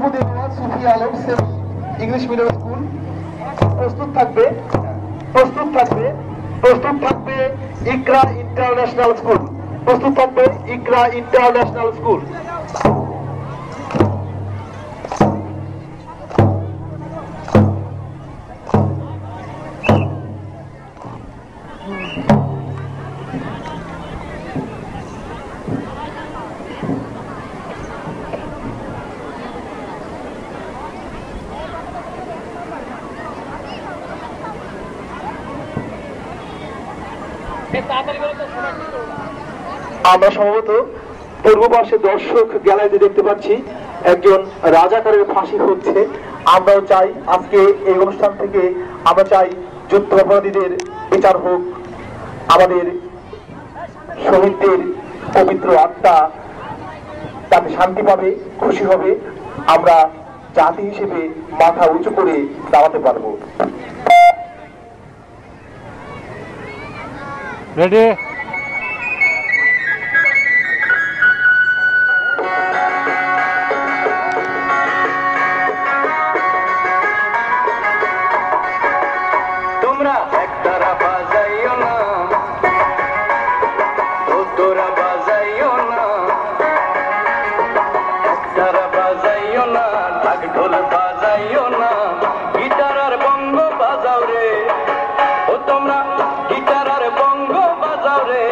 আহমদুল্লাহ সুফি Alam English medium school প্রস্তুত থাকবে প্রস্তুত থাকবে প্রস্তুত থাকবে ইকরা ইন্টারন্যাশনাল স্কুল প্রস্তুত থাকবে ইকরা ইন্টারন্যাশনাল স্কুল আমরা সম্ভবত পূর্ব পাশে দর্শক গ্যালারিতে দেখতে পাচ্ছি একজন রাজাকারের ফাঁসি হচ্ছে। আমরাও চাই আজকে এই অনুষ্ঠান থেকে আমরা চাই যুদ্ধ অপরাধীদের বিচার হোক, আমাদের শহীদদের পবিত্র আত্মা তাতে শান্তি পাবে, খুশি হবে, আমরা জাতি হিসেবে মাথা উঁচু করে দাঁড়াতে পারবো। রেডি তোমরা একতারা বাজাইও না, তোরা বাজাইও না, একতারা বাজাইও না, ঢাক ঢোল বাজাইও না, গিটার আর বঙ্গ বাজাও রে, ও তোমরা গিটার আর বঙ্গ বাজাও রে,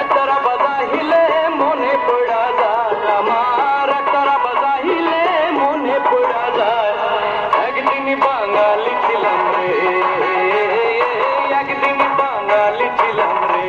একতারা বাজাইলে মনে পড়া যায় আমার, একতারা বাজাইলে মনে পড়া যায় একদিন বাঙালি ছিলাম রে, একদিন বাঙালি ছিলাম রে।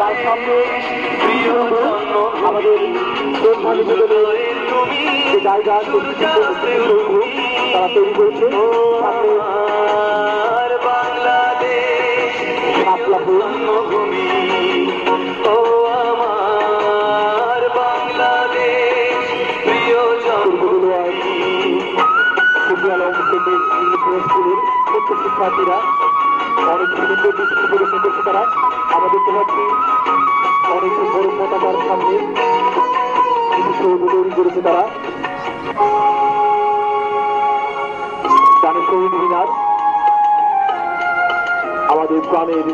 তার সামনে আমাদের শ্রদ্ধা নিবেদনের যে জায়গা তারা তৈরি করেছে সামনে বাংলাদেশ শাপলা ফুল ভূমি ও আমার বাংলাদেশ প্রিয় স্কুলের উচ্চ শিক্ষার্থীরা অনেক সুন্দর দৃষ্টি প্রদর্শন করছে তারা। আমরা দেখতে পাচ্ছি অনেক বড় পতাকার সামনে সৌধ তৈরি করেছে তারা। প্রাণের শহীদ মিনার আমাদের প্রাণের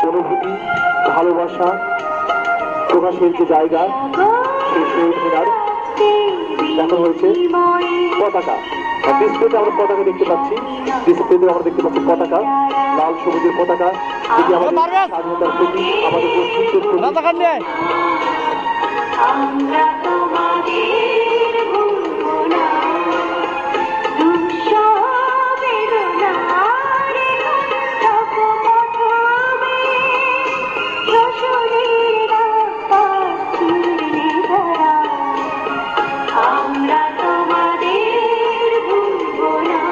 অনুভূতি ভালোবাসা প্রকাশের যে জায়গা সেই শহীদ মিনার দেখানো হয়েছে পতাকা। ডিসপ্লেতে আমরা পতাকা দেখতে পাচ্ছি, ডিসপ্লেতে আমরা দেখতে পাচ্ছি পতাকা, লাল সবুজের পতাকা, যেটি আমাদের স্বাধীনতার প্রতি আমাদের অস্তিত্বের প্রতি। আমরা তোমাদের ভুলব না, দুঃসহ বেদনার তপপথে যশোরের রাস্তা চিরদিনে ধরা। আমরা তোমাদের ভুলব না,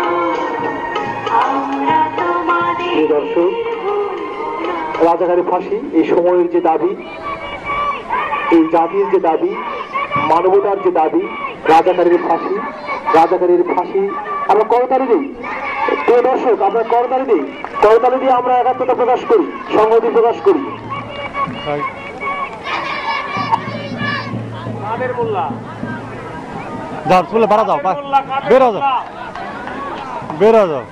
আমরা তোমাদের প্রিয় দর্শক, রাজাকারের ফাঁসি এই সময়ের যে দাবি, এই জাতির যে দাবি, মানবতার যে দাবি, রাজাকারের ফাঁসি, রাজাকারের ফাঁসি আমরা করতালি দিই। প্রিয় দর্শক, আমরা করতালি দিই, করতালি দিয়ে আমরা একাত্মতা প্রকাশ করি, সংহতি প্রকাশ করি। যাও চলে বাড়া যাও, বেরো যাও, বেরো যাও।